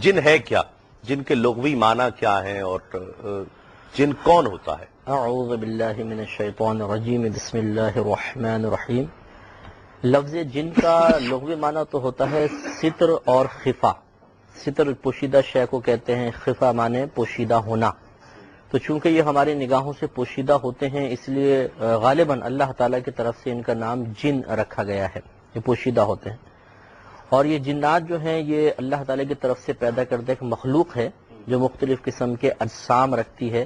جن ہے کیا، جن کے لغوی معنی کیا ہیں، اور جن کون ہوتا ہے؟ اعوذ باللہ من الشیطان الرجیم، بسم اللہ الرحمن الرحیم۔ لفظ جن کا لغوی معنی تو ہوتا ہے ستر اور خفا۔ ستر پوشیدہ شے کو کہتے ہیں، خفا معنی پوشیدہ ہونا۔ تو چونکہ یہ ہماری نگاہوں سے پوشیدہ ہوتے ہیں، اس لیے غالباً اللہ تعالیٰ کی طرف سے ان کا نام جن رکھا گیا ہے، یہ پوشیدہ ہوتے ہیں۔ اور یہ جنات جو ہیں یہ اللہ تعالیٰ کی طرف سے پیدا کردہ ایک مخلوق ہے جو مختلف قسم کے اجسام رکھتی ہے۔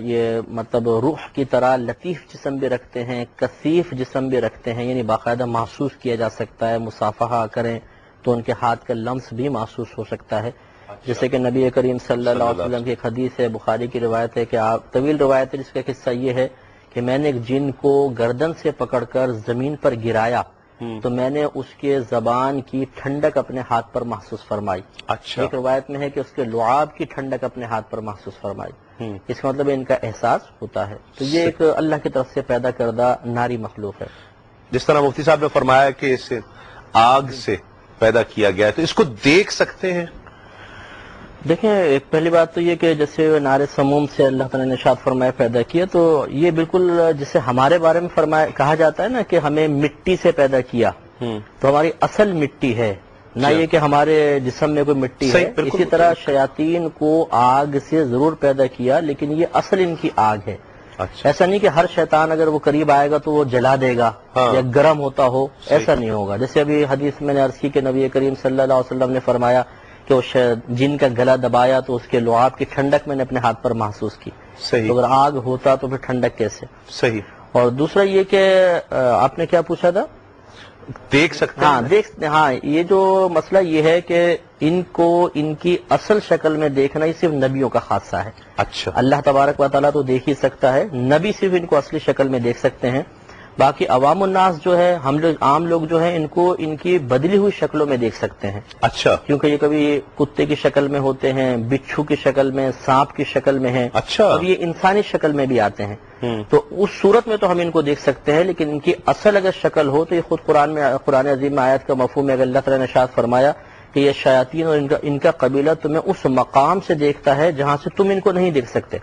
یہ مطلب روح کی طرح لطیف جسم بھی رکھتے ہیں، کثیف جسم بھی رکھتے ہیں، یعنی باقاعدہ محسوس کیا جا سکتا ہے، مصافحہ کریں تو ان کے ہاتھ کا لمس بھی محسوس ہو سکتا ہے۔ جیسے کہ نبی کریم صلی اللہ علیہ وسلم کی ایک حدیث ہے، بخاری کی روایت ہے کہ آپ، طویل روایت ہے جس کا قصہ یہ ہے کہ میں نے ایک جن کو گردن سے پکڑ کر زمین پر گرایا تو میں نے اس کے زبان کی ٹھنڈک اپنے ہاتھ پر محسوس فرمائی۔ اچھا، ایک روایت میں ہے کہ اس کے لعاب کی ٹھنڈک اپنے ہاتھ پر محسوس فرمائی۔ اس کا مطلب ان کا احساس ہوتا ہے۔ تو یہ ایک اللہ کی طرف سے پیدا کردہ ناری مخلوق ہے۔ جس طرح مفتی صاحب نے فرمایا کہ اسے آگ سے پیدا کیا گیا ہے، تو اس کو دیکھ سکتے ہیں؟ دیکھیں، ایک پہلی بات تو یہ کہ جیسے نار سموم سے اللہ تعالیٰ نے ارشاد فرمایا پیدا کیا، تو یہ بالکل جسے ہمارے بارے میں فرمایا کہا جاتا ہے نا کہ ہمیں مٹی سے پیدا کیا، تو ہماری اصل مٹی ہے، نہ یہ کہ ہمارے جسم میں کوئی مٹی ہے۔ اسی طرح شیاطین کو آگ سے ضرور پیدا کیا، لیکن یہ اصل ان کی آگ ہے۔ ایسا نہیں کہ ہر شیطان اگر وہ قریب آئے گا تو وہ جلا دے گا یا گرم ہوتا ہو، ایسا نہیں ہوگا۔ جیسے ابھی حدیث میں نے عرض کی کہ نبی کریم صلی اللہ علیہ وسلم نے فرمایا کہ وہ جن کا گلا دبایا تو اس کے لعاب کی ٹھنڈک میں نے اپنے ہاتھ پر محسوس کی۔ صحیح۔ تو اگر آگ ہوتا تو پھر ٹھنڈک کیسے؟ صحیح۔ اور دوسرا یہ کہ آپ نے کیا پوچھا تھا؟ دیکھ سکتے ہیں؟ ہاں، یہ جو مسئلہ یہ ہے کہ ان کو ان کی اصل شکل میں دیکھنا یہ صرف نبیوں کا خاصہ ہے۔ اچھا، اللہ تبارک و تعالیٰ تو دیکھ ہی سکتا ہے، نبی صرف ان کو اصلی شکل میں دیکھ سکتے ہیں۔ باقی عوام الناس جو ہے، ہم لوگ عام لوگ جو ہیں، ان کو ان کی بدلی ہوئی شکلوں میں دیکھ سکتے ہیں۔ اچھا، کیونکہ یہ کبھی کتے کی شکل میں ہوتے ہیں، بچھو کی شکل میں، سانپ کی شکل میں ہیں، اچھا، اور یہ انسانی شکل میں بھی آتے ہیں۔ تو اس صورت میں تو ہم ان کو دیکھ سکتے ہیں، لیکن ان کی اصل اگر شکل ہو تو یہ خود قرآن عظیم میں آیت کا مفہوم ہے۔ اگر اللہ تعالیٰ نے ارشاد فرمایا کہ یہ شیاطین اور ان کا قبیلہ تمہیں اس مقام سے دیکھتا ہے جہاں سے تم ان کو نہیں دیکھ سکتے،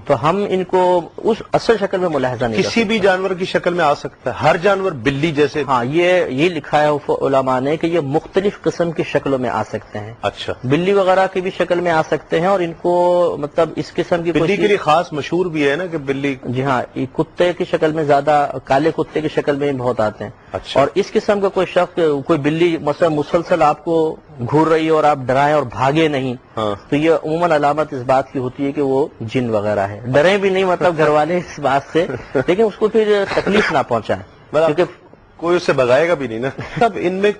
تو ہم ان کو اس اصل شکل میں ملاحظہ نہیں کر کسی بھی جانور کی شکل میں آ سکتا ہے، ہر جانور، بلی جیسے؟ ہاں، یہ لکھا ہے علماء نے کہ یہ مختلف قسم کی شکلوں میں آ سکتے ہیں۔ اچھا، بلی وغیرہ کی بھی شکل میں آ سکتے ہیں، اور ان کو مطلب اس قسم کی بلی کے لیے خاص مشہور بھی ہے نا کہ بلی، جی ہاں، یہ کتے کی شکل میں زیادہ، کالے کتے کی شکل میں بہت آتے ہیں۔ اچھا، اور اس قسم کا کوئی شخص، کوئی بلی مثلا مسلسل آپ کو گھور رہی ہے اور آپ ڈرائیں اور بھاگے نہیں، تو یہ عموماً علامت اس بات کی ہوتی ہے کہ وہ جن وغیرہ ہے۔ ڈریں بھی نہیں، مطلب گھر والے اس بات سے، لیکن اس کو پھر تکلیف نہ پہنچائیں، کیونکہ کوئی اسے بگائے گا بھی نہیں نا۔ اب ان میں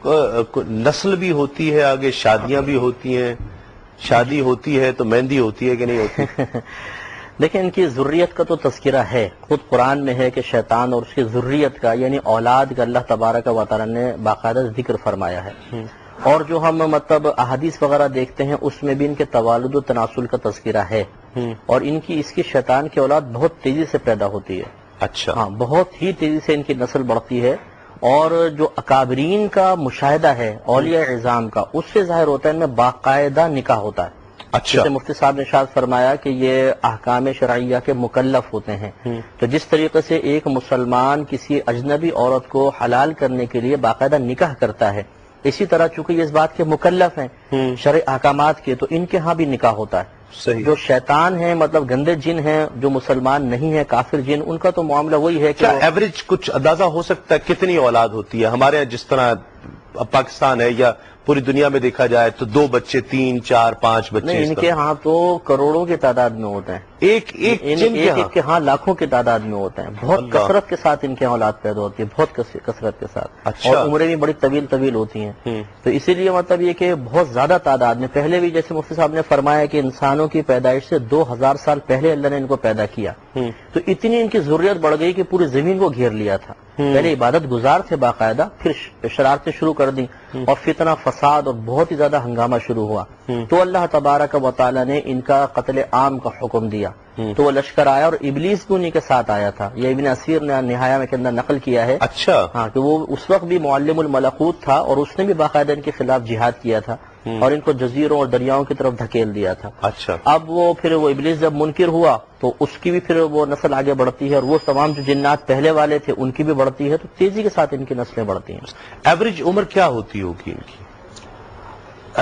نسل بھی ہوتی ہے، آگے شادیاں بھی ہوتی ہیں، شادی ہوتی ہے تو مہندی ہوتی ہے کہ نہیں ہوتی؟ دیکھیں، ان کی ذریت کا تو تذکرہ ہے، خود قرآن میں ہے کہ شیطان اور اس کی ذریت کا یعنی اولاد کا اللہ تبارک و تعالیٰ نے باقاعدہ ذکر فرمایا ہے۔ اور جو ہم مطلب احادیث وغیرہ دیکھتے ہیں اس میں بھی ان کے توالد و تناسل کا تذکرہ ہے، اور اس کی شیطان کی اولاد بہت تیزی سے پیدا ہوتی ہے۔ اچھا، ہاں، بہت ہی تیزی سے ان کی نسل بڑھتی ہے، اور جو اکابرین کا مشاہدہ ہے، اولیاء اعظام کا، اس سے ظاہر ہوتا ہے ان میں باقاعدہ نکاح ہوتا ہے۔ اچھا، جیسے مفتی صاحب نے ارشاد فرمایا کہ یہ احکام شرعیہ کے مکلف ہوتے ہیں، تو جس طریقے سے ایک مسلمان کسی اجنبی عورت کو حلال کرنے کے لیے باقاعدہ نکاح کرتا ہے، اسی طرح چونکہ یہ اس بات کے مکلف ہیں شرعی احکامات کے، تو ان کے ہاں بھی نکاح ہوتا ہے۔ صحیح۔ جو شیطان ہیں، مطلب گندے جن ہیں، جو مسلمان نہیں ہیں، کافر جن، ان کا تو معاملہ وہی ہے کہ ایوریج کچھ اندازہ ہو سکتا ہے کتنی اولاد ہوتی ہے ہمارے یہاں؟ جس طرح پاکستان ہے یا پوری دنیا میں دیکھا جائے تو 2 بچے، 3 4 5 بچے، نہیں، ان کے ہاں تو کروڑوں کی تعداد میں ہوتے ہیں، ایک کے ہاں لاکھوں کی تعداد میں ہوتے ہیں، بہت کثرت کے ساتھ ان کے اولاد پیدا ہوتی ہے، بہت کثرت کے ساتھ، اور عمریں بھی بڑی طویل ہوتی ہیں۔ تو اسی لیے مطلب یہ کہ بہت زیادہ تعداد میں، پہلے بھی جیسے مفتی صاحب نے فرمایا کہ انسانوں کی پیدائش سے 2000 سال پہلے اللہ نے ان کو پیدا کیا، تو اتنی ان کی ضروریت بڑھ گئی کہ پوری زمین کو گھیر لیا تھا۔ پہلے عبادت گزار تھے باقاعدہ، پھر شرارتیں شروع کر دیں، اور فتنہ فساد اور بہت ہی زیادہ ہنگامہ شروع ہوا۔ تو اللہ تبارک و تعالی نے ان کا قتل عام کا حکم دیا، تو وہ لشکر آیا اور ابلیس بھی انہی کے ساتھ آیا تھا۔ یہ ابن اسیر نے نہایہ میں کے اندر نقل کیا ہے۔ اچھا، ہاں، کہ وہ اس وقت بھی معلم الملکوت تھا اور اس نے بھی باقاعدہ ان کے خلاف جہاد کیا تھا اور ان کو جزیروں اور دریاؤں کی طرف دھکیل دیا تھا۔ اچھا، اب وہ پھر وہ ابلیس جب منکر ہوا تو اس کی بھی پھر وہ نسل آگے بڑھتی ہے، اور وہ تمام جو جنات پہلے والے تھے ان کی بھی بڑھتی ہے، تو تیزی کے ساتھ ان کی نسلیں بڑھتی ہیں۔ ایوریج عمر کیا ہوتی ہوگی ان کی؟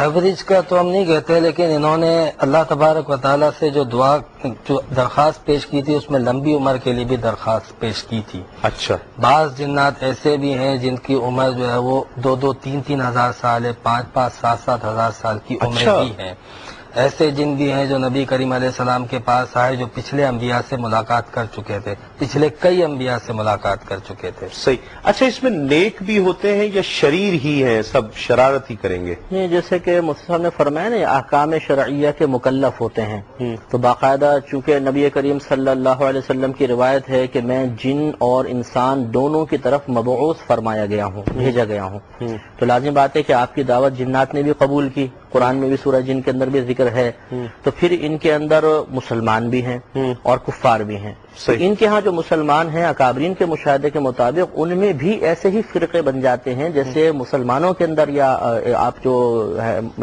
ایوریج کا تو ہم نہیں کہتے، لیکن انہوں نے اللہ تبارک و تعالیٰ سے جو درخواست پیش کی تھی اس میں لمبی عمر کے لیے بھی درخواست پیش کی تھی۔ اچھا، بعض جنات ایسے بھی ہیں جن کی عمر جو ہے وہ 2-3 ہزار سال ہے، 5-7 ہزار سال کی عمریں بھی ہیں۔ ایسے جن بھی ہیں جو نبی کریم علیہ السلام کے پاس آئے، جو پچھلے انبیاء سے ملاقات کر چکے تھے، پچھلے کئی انبیاء سے ملاقات کر چکے تھے۔ صحیح۔ اچھا، اس میں نیک بھی ہوتے ہیں یا شریر ہی ہیں، سب شرارت ہی کریں گے؟ یہ جیسے کہ مفتی صاحب نے فرمایا نا، احکام شرعیہ کے مکلف ہوتے ہیں، تو باقاعدہ چونکہ نبی کریم صلی اللہ علیہ وسلم کی روایت ہے کہ میں جن اور انسان دونوں کی طرف مبعوث فرمایا گیا ہوں، بھیجا گیا ہوں، تو لازم بات ہے کہ آپ کی دعوت جنات نے بھی قبول کی، قرآن میں بھی سورہ جن کے اندر بھی ذکر ہے، تو پھر ان کے اندر مسلمان بھی ہیں اور کفار بھی ہیں۔ تو ان کے ہاں جو مسلمان ہیں، اکابرین کے مشاہدے کے مطابق ان میں بھی ایسے ہی فرقے بن جاتے ہیں جیسے مسلمانوں کے اندر یا آپ جو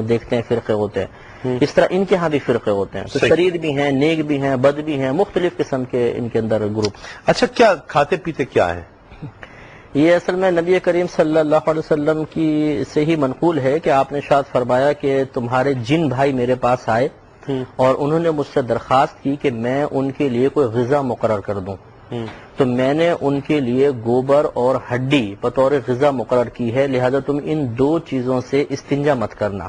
دیکھتے ہیں فرقے ہوتے ہیں، اس طرح ان کے ہاں بھی فرقے ہوتے ہیں۔ تو شریر بھی ہیں، نیک بھی ہیں، بد بھی ہیں، مختلف قسم کے ان کے اندر گروپ۔ اچھا، کیا کھاتے پیتے کیا ہے؟ یہ اصل میں نبی کریم صلی اللہ علیہ وسلم کی سے ہی منقول ہے کہ آپ نے شاید فرمایا کہ تمہارے جن بھائی میرے پاس آئے اور انہوں نے مجھ سے درخواست کی کہ میں ان کے لیے کوئی غذا مقرر کر دوں، تو میں نے ان کے لیے گوبر اور ہڈی بطور غذا مقرر کی ہے، لہذا تم ان دو چیزوں سے استنجا مت کرنا۔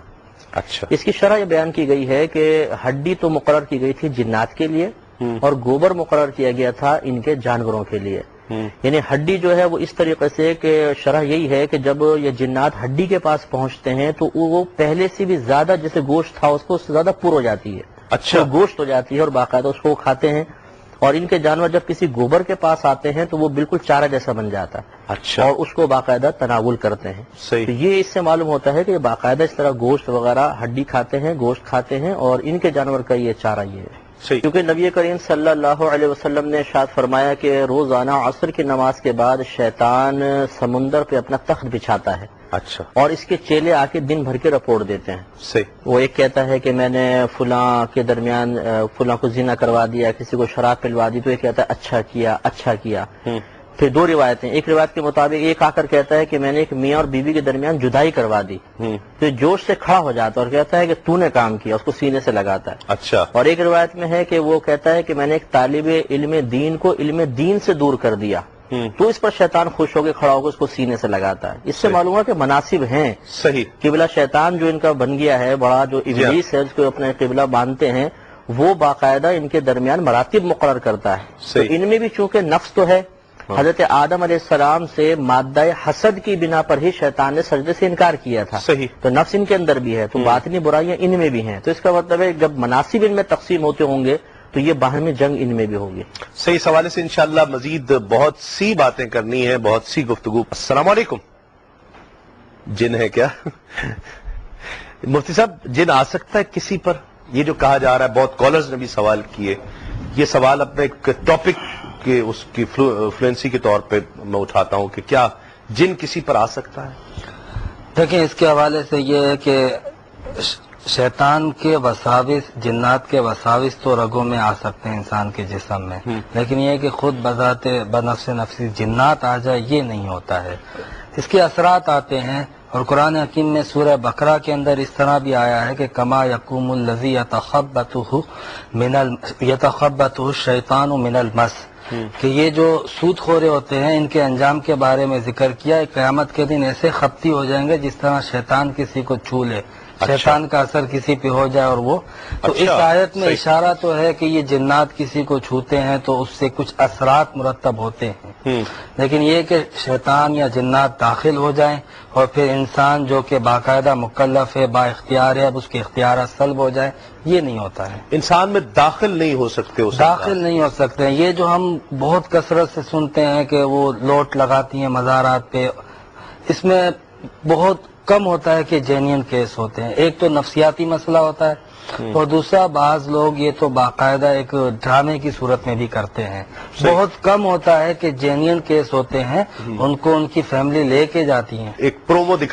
اچھا، اس کی شرح یہ بیان کی گئی ہے کہ ہڈی تو مقرر کی گئی تھی جنات کے لیے اور گوبر مقرر کیا گیا تھا ان کے جانوروں کے لیے۔ یعنی ہڈی جو ہے وہ اس طریقے سے کہ شرح یہی ہے کہ جب یہ جنات ہڈی کے پاس پہنچتے ہیں تو وہ پہلے سے بھی زیادہ جیسے گوشت تھا اس کو اس سے زیادہ پر ہو جاتی ہے، اچھا، گوشت ہو جاتی ہے اور باقاعدہ اس کو کھاتے ہیں۔ اور ان کے جانور جب کسی گوبر کے پاس آتے ہیں تو وہ بالکل چارہ جیسا بن جاتا ہے، اچھا، اور اس کو باقاعدہ تناول کرتے ہیں۔ صحیح۔ تو یہ اس سے معلوم ہوتا ہے کہ یہ باقاعدہ اس طرح گوشت وغیرہ ہڈی کھاتے ہیں، گوشت کھاتے ہیں، اور ان کے جانور کا یہ چارہ یہ ہے۔ صحیح۔ کیونکہ نبی کریم صلی اللہ علیہ وسلم نے ارشاد فرمایا کہ روزانہ عصر کی نماز کے بعد شیطان سمندر پہ اپنا تخت بچھاتا ہے اچھا، اور اس کے چیلے آ کے دن بھر کے رپورٹ دیتے ہیں۔ صحیح۔ وہ ایک کہتا ہے کہ میں نے فلاں کے درمیان فلاں کو زنا کروا دیا، کسی کو شراب پلوا دی، تو ایک کہتا ہے اچھا کیا، اچھا کیا۔ پھر دو روایتیں، ایک روایت کے مطابق ایک آ کر کہتا ہے کہ میں نے ایک میاں اور بیوی کے درمیان جدائی کروا دی، تو جوش سے کھڑا ہو جاتا ہے اور کہتا ہے کہ تو نے کام کیا، اس کو سینے سے لگاتا ہے۔ اچھا، اور ایک روایت میں ہے کہ وہ کہتا ہے کہ میں نے ایک طالب علم دین کو علم دین سے دور کر دیا، تو اس پر شیطان خوش ہو کے کھڑا ہو کے اس کو سینے سے لگاتا ہے۔ اس سے معلوم ہے کہ مناسب ہیں۔ صحیح۔ قبلہ شیطان جو ان کا بن گیا ہے، بڑا جو ابلیس ہے جس کو اپنا قبلہ باندھتے ہیں، وہ باقاعدہ ان کے درمیان مراتب مقرر کرتا ہے۔ تو ان میں بھی چونکہ نفس تو ہے، حضرت آدم علیہ السلام سے مادہ حسد کی بنا پر ہی شیطان نے سجدے سے انکار کیا تھا، صحیح۔ تو نفس ان کے اندر بھی ہے، تو باطنی برائیاں ان میں بھی ہیں۔ تو اس کا مطلب ہے جب مناسب ان میں تقسیم ہوتے ہوں گے تو یہ باہمی جنگ ان میں بھی ہوگی۔ صحیح سوالے سے انشاءاللہ مزید بہت سی باتیں کرنی ہے، بہت سی گفتگو۔ السلام علیکم۔ جن ہے کیا؟ مفتی صاحب، جن آ سکتا ہے کسی پر؟ یہ جو کہا جا رہا ہے، بہت کالرز نے بھی سوال کیے، یہ سوال اپنے ایک ٹاپک کے اس کی فلوئنسی کے طور پہ میں اٹھاتا ہوں کہ کیا جن کسی پر آ سکتا ہے؟ دیکھیں، اس کے حوالے سے یہ ہے کہ شیطان کے وساوس، جنات کے وساوس تو رگوں میں آ سکتے ہیں انسان کے جسم میں، لیکن یہ کہ خود بذات بنفس نفسی جنات آ جائے یہ نہیں ہوتا ہے۔ اس کے اثرات آتے ہیں، اور قرآن حکیم میں سورہ بقرہ کے اندر اس طرح بھی آیا ہے کہ کما یقوم الذی یتخبطہ الشیطان من المس، کہ یہ جو سود خورے ہوتے ہیں ان کے انجام کے بارے میں ذکر کیا، قیامت کے دن ایسے خپتی ہو جائیں گے جس طرح شیطان کسی کو چھو لے، شیطان کا اثر کسی پہ ہو جائے اور وہ تو اس آیت میں اشارہ تو ہے کہ یہ جنات کسی کو چھوتے ہیں تو اس سے کچھ اثرات مرتب ہوتے ہیں، لیکن یہ کہ شیطان یا جنات داخل ہو جائیں اور پھر انسان جو کہ باقاعدہ مکلف ہے، با اختیار ہے، اب اس کے اختیارات سلب ہو جائے، یہ نہیں ہوتا ہے۔ انسان میں داخل نہیں ہو سکتے، داخل نہیں ہو سکتے ہیں۔ یہ جو ہم بہت کثرت سے سنتے ہیں کہ وہ لوٹ لگاتی ہیں مزارات پہ، اس میں بہت کم ہوتا ہے کہ جینین کیس ہوتے ہیں. ایک تو نفسیاتی مسئلہ ہوتا ہے اور دوسرا بعض لوگ یہ تو باقاعدہ ایک ڈرامے کی صورت میں بھی کرتے ہیں. بہت کم ہوتا ہے کہ جینین کیس ہوتے ہیں ان کو ان کی فیملی لے کے جاتی ہیں. ایک پرومو دکھا